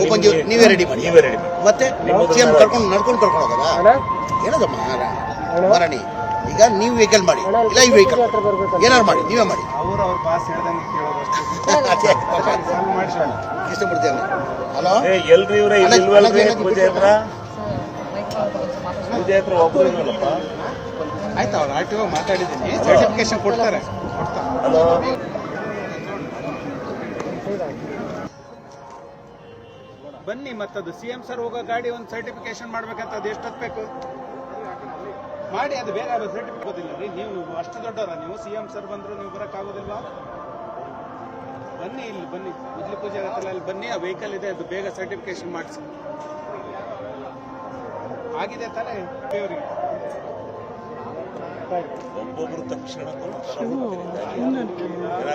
Open ನೀವೇ ready ಮಾಡಿ ಮತ್ತೆ ಸಿಎಂ ನಡ್ಕೊಂಡು ಕರ್ಕೊಂಡು ಹೋಗೋದಾ ಏನದಮ್ಮ ಮರಣಿ ಈಗ ನೀವು ವೆಹಿಕಲ್ ಮಾಡಿ ಇಲ್ಲ ಈ ವೆಹಿಕಲ್ ಏನಾರು ಮಾಡಿ ನೀವೇ ಮಾಡಿ ಕೃಷ್ಣಮೂರ್ತಿ ಹಲೋ ಎಲ್ರಿ ಇವ್ರೆ ಪೂಜೆ ಹತ್ರ ಒಬ್ಬರು ಇಲ್ವಲ್ಲಪ್ಪ. ಆಯ್ತು ಅವ್ರು ಆರ್ ಟಿ ಒ ಮಾತಾಡಿದ್ದೀನಿ, ಸರ್ಟಿಫಿಕೇಶನ್ ಕೊಡ್ತಾರೆ. ಹಲೋ ಬನ್ನಿ, ಮತ್ತದು ಸಿ ಎಂ ಸರ್ ಹೋಗೋ ಗಾಡಿ ಒಂದು ಸರ್ಟಿಫಿಕೇಶನ್ ಮಾಡ್ಬೇಕಂತ ಅದು ಎಷ್ಟೊತ್ತು ಬೇಕು ಮಾಡಿ, ಅದು ಬೇಗ ಸರ್ಟಿಫಿಕೇಟ್ ಗೊತ್ತಿಲ್ಲ ರೀ. ನೀವು ಅಷ್ಟು ದೊಡ್ಡವರ, ನೀವು ಸಿ ಎಂ ಸರ್ ಬಂದ್ರು ನೀವು ಬರೋಕ್ಕಾಗೋದಿಲ್ವಾ? ಬನ್ನಿ, ಇಲ್ಲಿ ಬನ್ನಿ, ಬಿಜ್ಲಿ ಪೂಜೆ ಆಗತ್ತಲ್ಲ, ಅಲ್ಲಿ ಬನ್ನಿ, ಆ ವೆಹಿಕಲ್ ಇದೆ, ಅದು ಬೇಗ ಸರ್ಟಿಫಿಕೇಶನ್ ಮಾಡಿಸಿ. ಆಗಿದೆ ತಾನೇ ದೇವರಿಗೆ ಒಬ್ಬೊಬ್ರು ತಕ್ಷಣ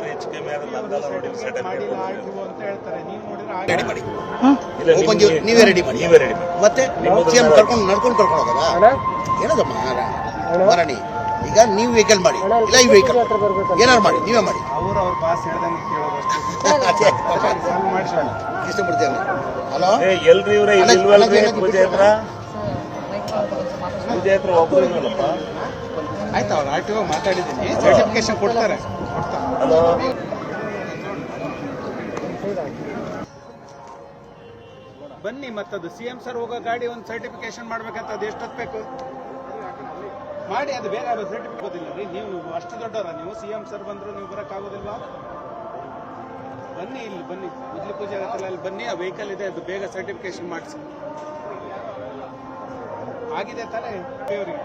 ಹೆಚ್ಚು ಕಮ್ಮಿ ಮಾಡಿಲ್ಲ ಆಯ್ತು ಅಂತ ಹೇಳ್ತಾರೆ. ನೀವು ನೋಡಿದ್ರೆ ರೆಡಿ ಮಾಡಿ ಓಪನ್ ನೀವೇ ರೆಡಿ ಮಾಡಿ ಮತ್ತೆ ಸಿಎಂ ನಡ್ಕೊಂಡು ಕರ್ಕೊಂಡು ಹೋಗೋದಾ ಏನದಮ್ಮ ಮರಣಿ ಈಗ ನೀವು ವೆಹಿಕಲ್ ಮಾಡಿ ಇಲ್ಲ ಈ ವೆಹಿಕಲ್ ಏನಾರು ಮಾಡಿ ನೀವೇ ಮಾಡಿ. ಅವ್ರ ಬಾಸ್ ಹೇಳ್ದಂಗೆ ಕೇಳೋದಷ್ಟು ಕೃಷ್ಣಮೂರ್ತಿ ಹಲೋ ಎಲ್ರಿ ಇವ್ರೆ ಪೂಜೆ ಹತ್ರ ಒಬ್ಬರು ಇಲ್ವಲ್ಲಪ್ಪ. ಆಯ್ತು ಅವ್ರು ಆರ್ ಟಿ ಒ ಮಾತಾಡಿದ್ದೀನಿ, ಸರ್ಟಿಫಿಕೇಶನ್ ಕೊಡ್ತಾರೆ. ಹಲೋ ಬನ್ನಿ, ಮತ್ತದು ಸಿ ಎಂ ಸರ್ ಹೋಗೋ ಗಾಡಿ ಒಂದು ಸರ್ಟಿಫಿಕೇಶನ್ ಮಾಡ್ಬೇಕಂತ ಅದು ಎಷ್ಟೊತ್ತು ಬೇಕು ಮಾಡಿ, ಅದು ಬೇಗ ಸರ್ಟಿಫಿಕೇಟ್ ಗೊತ್ತಿಲ್ಲ ರೀ. ನೀವು ಅಷ್ಟು ದೊಡ್ಡವರ, ನೀವು ಸಿ ಎಂ ಸರ್ ಬಂದ್ರು ನೀವು ಬರೋಕ್ಕಾಗೋದಿಲ್ವಾ? ಬನ್ನಿ, ಇಲ್ಲಿ ಬನ್ನಿ, ಬಿಜ್ಲಿ ಪೂಜೆ ಆಗತ್ತಲ್ಲ, ಅಲ್ಲಿ ಬನ್ನಿ, ಆ ವೆಹಿಕಲ್ ಇದೆ, ಅದು ಬೇಗ ಸರ್ಟಿಫಿಕೇಶನ್ ಮಾಡಿಸಿ. ಆಗಿದೆ ತಾನೇ ದೇವರಿಗೆ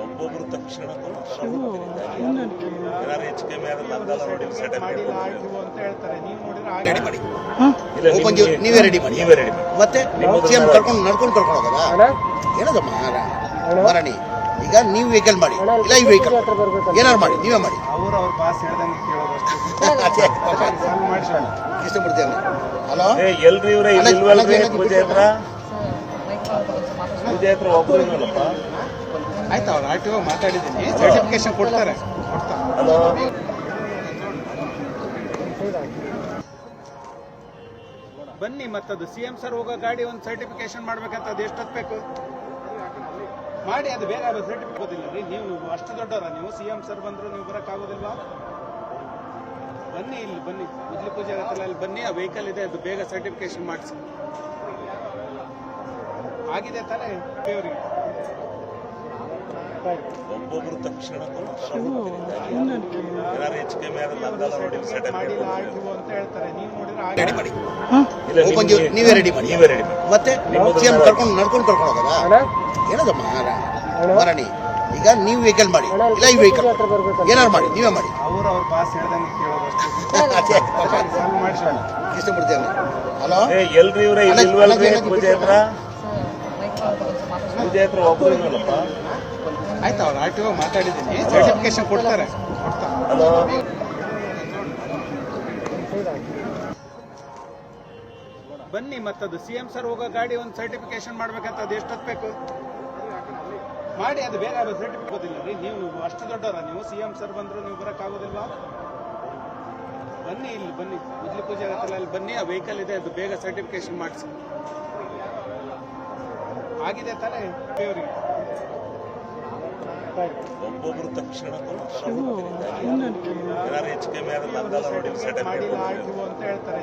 ಒಬ್ಬೊಬ್ರು ತಕ್ಷಣ ಹೆಚ್ಚು ಕಮ್ಮಿ ಮಾಡಿಲ್ಲ ಆಯ್ತು ಅಂತ ಹೇಳ್ತಾರೆ. ನೀವು ನೋಡಿದ್ರೆ ರೆಡಿ ಮಾಡಿ ಓಪನ್ ನೀವೇ ರೆಡಿ ಮಾಡಿ ಮತ್ತೆ ಸಿಎಂ ನಡ್ಕೊಂಡು ಕರ್ಕೊಂಡು ಹೋಗೋದಾ ಏನದಮ್ಮ ಮರಣಿ ಈಗ ನೀವು ವೆಹಿಕಲ್ ಮಾಡಿ ಇಲ್ಲ ಈ ವೆಹಿಕಲ್ ಏನಾರು ಮಾಡಿ ನೀವೇ ಮಾಡಿ. ಅವ್ರ ಬಾಸ್ ಹೇಳ್ದಂಗೆ ಕೇಳೋದಷ್ಟು ಕೃಷ್ಣಮೂರ್ತಿ ಹಲೋ ಎಲ್ರಿ ಇವ್ರೆ ಪೂಜೆ ಹತ್ರ ಒಬ್ಬರು ಇಲ್ವಲ್ಲಪ್ಪ. ಆಯ್ತು ಅವ್ರು ಆರ್ ಟಿ ಒ ಮಾತಾಡಿದ್ದೀನಿ, ಸರ್ಟಿಫಿಕೇಶನ್ ಕೊಡ್ತಾರೆ. ಹಲೋ ಬನ್ನಿ, ಮತ್ತದು ಸಿ ಎಂ ಸರ್ ಹೋಗೋ ಗಾಡಿ ಒಂದು ಸರ್ಟಿಫಿಕೇಶನ್ ಮಾಡ್ಬೇಕಂತ ಅದು ಎಷ್ಟೊತ್ತು ಬೇಕು ಮಾಡಿ, ಅದು ಬೇಗ ಸರ್ಟಿಫಿಕೇಟ್ ಗೊತ್ತಿಲ್ಲ ರೀ. ನೀವು ಅಷ್ಟು ದೊಡ್ಡವರ, ನೀವು ಸಿ ಎಂ ಸರ್ ಬಂದ್ರು ನೀವು ಬರೋಕ್ಕಾಗೋದಿಲ್ವಾ? ಬನ್ನಿ, ಇಲ್ಲಿ ಬನ್ನಿ, ಬಿಜ್ಲಿ ಪೂಜೆ ಆಗತ್ತಲ್ಲ, ಅಲ್ಲಿ ಬನ್ನಿ, ಆ ವೆಹಿಕಲ್ ಇದೆ, ಅದು ಬೇಗ ಸರ್ಟಿಫಿಕೇಶನ್ ಮಾಡಿಸಿ. ಆಗಿದೆ ತಾನೇ ದೇವರಿಗೆ ಒಬ್ಬೊಬ್ರು ತಕ್ಷಣ ಹೆಚ್ಚು ಕಮ್ಮಿ ಮಾಡಿಲ್ಲ ಆಯ್ತು ಅಂತ ಹೇಳ್ತಾರೆ. ನೀವು ನೋಡಿದ್ರೆ ರೆಡಿ ಮಾಡಿ ಓಪನ್ ನೀವೇ ರೆಡಿ ಮಾಡಿ ಮತ್ತೆ ಸಿಎಂ ನಡ್ಕೊಂಡು ಕರ್ಕೊಂಡು ಹೋಗೋದಾ ಏನದಮ್ಮ ಮರಣಿ ಈಗ ನೀವು ವೆಹಿಕಲ್ ಮಾಡಿ ಇಲ್ಲ ಈ ವೆಹಿಕಲ್ ಏನಾರು ಮಾಡಿ ನೀವೇ ಮಾಡಿ. ಅವ್ರ ಬಾಸ್ ಹೇಳ್ದಂಗೆ ಕೇಳೋದಷ್ಟು ಕೃಷ್ಣಮೂರ್ತಿ ಹಲೋ ಎಲ್ರಿ ಇವ್ರೆ ಪೂಜೆ ಹತ್ರ ಒಬ್ಬರು ಇಲ್ವಲ್ಲಪ್ಪ. ಆಯ್ತು ಅವ್ರು ಆರ್ ಟಿ ಒ ಮಾತಾಡಿದ್ದೀನಿ, ಸರ್ಟಿಫಿಕೇಶನ್ ಕೊಡ್ತಾರೆ. ಹಲೋ ಬನ್ನಿ, ಮತ್ತದು ಸಿ ಎಂ ಸರ್ ಹೋಗೋ ಗಾಡಿ ಒಂದು ಸರ್ಟಿಫಿಕೇಶನ್ ಮಾಡ್ಬೇಕಂತ ಅದು ಎಷ್ಟೊತ್ತು ಬೇಕು ಮಾಡಿ, ಅದು ಬೇಗ ಸರ್ಟಿಫಿಕೇಟ್ ಗೊತ್ತಿಲ್ಲ ರೀ. ನೀವು ಅಷ್ಟು ದೊಡ್ಡವರ, ನೀವು ಸಿ ಎಂ ಸರ್ ಬಂದ್ರು ನೀವು ಬರೋಕ್ಕಾಗೋದಿಲ್ವಾ? ಬನ್ನಿ, ಇಲ್ಲಿ ಬನ್ನಿ, ಬಿಜ್ಲಿ ಪೂಜೆ ಆಗತ್ತಲ್ಲ, ಅಲ್ಲಿ ಬನ್ನಿ, ಆ ವೆಹಿಕಲ್ ಇದೆ, ಅದು ಬೇಗ ಸರ್ಟಿಫಿಕೇಶನ್ ಮಾಡಿಸಿ. ಆಗಿದೆ ತಾನೇ ದೇವರಿಗೆ ಒಬ್ಬೊಬ್ರು ತಕ್ಷಣ ಹೆಚ್ಚು ಕಮ್ಮಿ ಮಾಡಿಲ್ಲ ಆಯ್ತು ಅಂತ ಹೇಳ್ತಾರೆ.